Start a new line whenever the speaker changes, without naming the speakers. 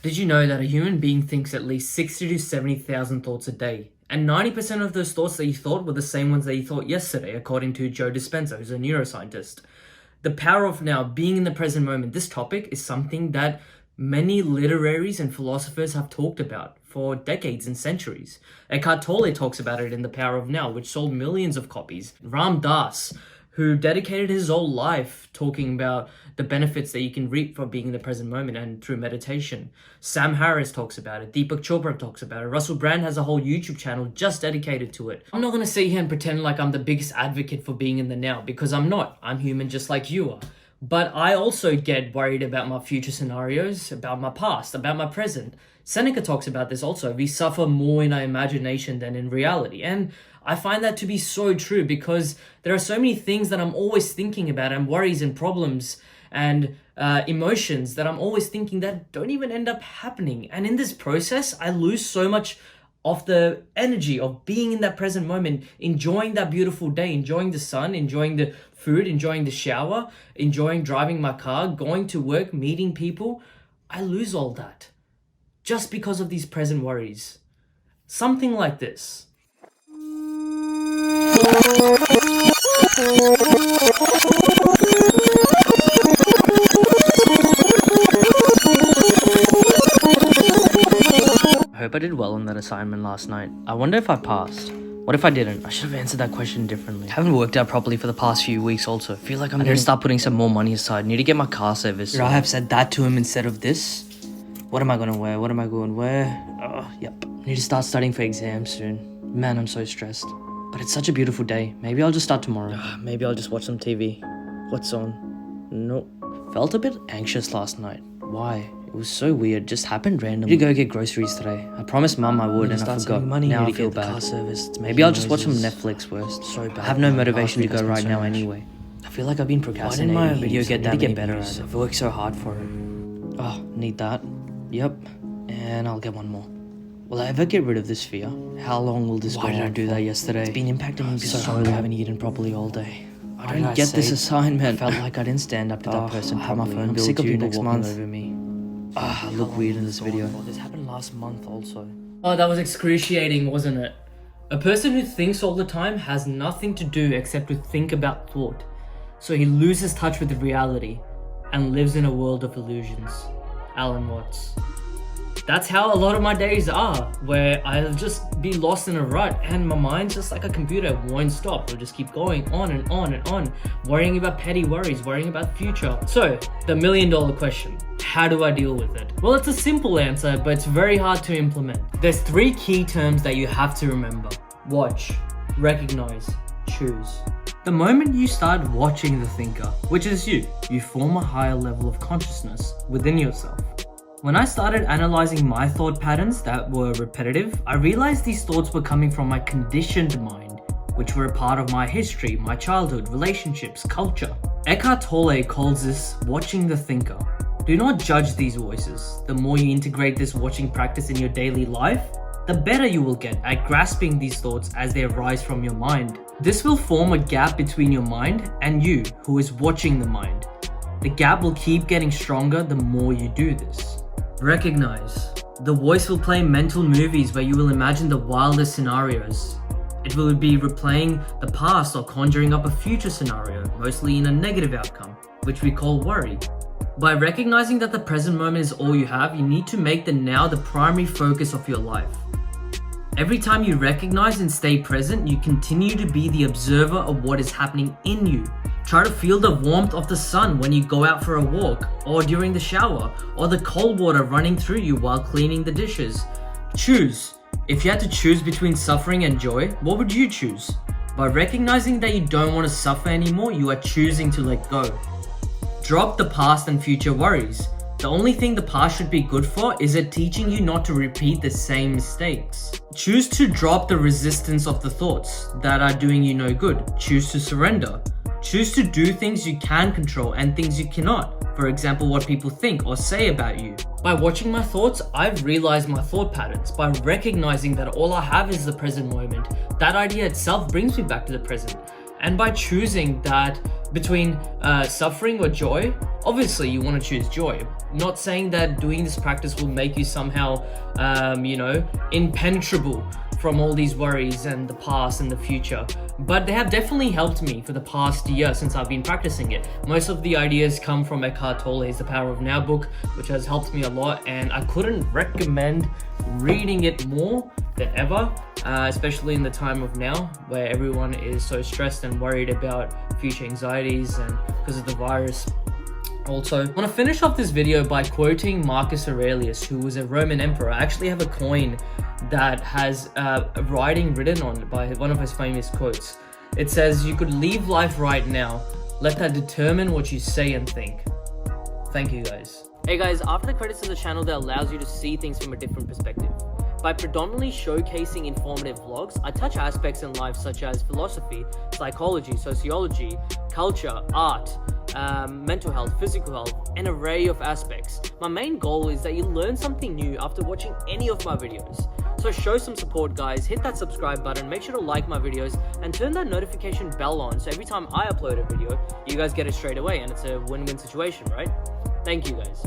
Did you know that a human being thinks at least 60 to 70,000 thoughts a day? And 90% of those thoughts that you thought were the same ones that you thought yesterday, according to Joe Dispenza, who's a neuroscientist. The power of now, being in the present moment, this topic is something that many literaries and philosophers have talked about for decades and centuries. Eckhart Tolle talks about it in The Power of Now, which sold millions of copies. Ram Dass, who dedicated his whole life talking about the benefits that you can reap for being in the present moment and through meditation. Sam Harris talks about it. Deepak Chopra talks about it. Russell Brand has a whole YouTube channel just dedicated to it. I'm not going to sit here and pretend like I'm the biggest advocate for being in the now, because I'm not. I'm human just like you are. But I also get worried about my future scenarios, about my past, about my present. Seneca talks about this also. We suffer more in our imagination than in reality. And I find that to be so true, because there are so many things that I'm always thinking about, and worries and problems and emotions that I'm always thinking that don't even end up happening. And in this process, I lose so much of the energy of being in that present moment, enjoying that beautiful day, enjoying the sun, enjoying the food, enjoying the shower, enjoying driving my car, going to work, meeting people. I lose all that just because of these present worries. Something like this. I hope I did well on that assignment last night. I wonder if I passed. What if I didn't? I should have answered that question differently. I haven't worked out properly for the past few weeks also. I feel like I need to start putting some more money aside. I need to get my car serviced. Should I have said that to him instead of this? What am I gonna wear? What am I going to wear? Yep. I need to start studying for exams soon. Man, I'm so stressed. But it's such a beautiful day. Maybe I'll just start tomorrow. Maybe I'll just watch some TV. What's on? Nope. Felt a bit anxious last night. Why? It was so weird. Just happened randomly. I need to go get groceries today. I promised Mum I would, and I forgot. Now I feel bad. Maybe I'll just watch some Netflix first. So bad. I have no motivation to go right now anyway. I feel like I've been procrastinating. Why didn't my video get that better at it? I've worked so hard for it. Oh, need that. Yep. And I'll get one more. Will I ever get rid of this fear? How long will this go on? Why did I do that yesterday? It's been impacting me so hard. I haven't eaten properly all day. I don't get this assignment. I felt like I didn't stand up to that person. My phone bill sick of you next month. Over me. I look weird in this video. This happened last month also. Oh, that was excruciating, wasn't it? A person who thinks all the time has nothing to do except to think about thought. So he loses touch with reality and lives in a world of illusions. Alan Watts. That's how a lot of my days are, where I'll just be lost in a rut and my mind's just like a computer, it won't stop. It'll just keep going on and on and on, worrying about petty worries, worrying about the future. So, the $1 million question, how do I deal with it? Well, it's a simple answer, but it's very hard to implement. There's 3 key terms that you have to remember. Watch, recognize, choose. The moment you start watching the thinker, which is you form a higher level of consciousness within yourself. When I started analyzing my thought patterns that were repetitive, I realized these thoughts were coming from my conditioned mind, which were a part of my history, my childhood, relationships, culture. Eckhart Tolle calls this watching the thinker. Do not judge these voices. The more you integrate this watching practice in your daily life, the better you will get at grasping these thoughts as they arise from your mind. This will form a gap between your mind and you, who is watching the mind. The gap will keep getting stronger the more you do this. Recognize. The voice will play mental movies where you will imagine the wildest scenarios. It will be replaying the past or conjuring up a future scenario, mostly in a negative outcome, which we call worry. By recognizing that the present moment is all you have, you need to make the now the primary focus of your life. Every time you recognize and stay present, you continue to be the observer of what is happening in you. Try to feel the warmth of the sun when you go out for a walk, or during the shower, or the cold water running through you while cleaning the dishes. Choose. If you had to choose between suffering and joy, what would you choose? By recognizing that you don't want to suffer anymore, you are choosing to let go. Drop the past and future worries. The only thing the past should be good for is it teaching you not to repeat the same mistakes. Choose to drop the resistance of the thoughts that are doing you no good. Choose to surrender. Choose to do things you can control and things you cannot. For example, what people think or say about you. By watching my thoughts, I've realized my thought patterns. By recognizing that all I have is the present moment, that idea itself brings me back to the present. And by choosing that between suffering or joy, obviously you want to choose joy. Not saying that doing this practice will make you somehow, impenetrable from all these worries and the past and the future, but they have definitely helped me for the past year since I've been practicing it. Most of the ideas come from Eckhart Tolle's The Power of Now book, which has helped me a lot, and I couldn't recommend reading it more than ever, especially in the time of now where everyone is so stressed and worried about future anxieties and because of the virus. Also, I want to finish off this video by quoting Marcus Aurelius, who was a Roman emperor. I actually have a coin that has a writing written on it by one of his famous quotes. It says, "You could leave life right now. Let that determine what you say and think." Thank you guys. Hey guys, after the credits is a channel that allows you to see things from a different perspective. By predominantly showcasing informative vlogs, I touch aspects in life such as philosophy, psychology, sociology, culture, art, mental health, physical health, an array of aspects. My main goal is that you learn something new after watching any of my videos. So show some support guys, hit that subscribe button, make sure to like my videos, and turn that notification bell on so every time I upload a video, you guys get it straight away, and it's a win-win situation, right? Thank you guys.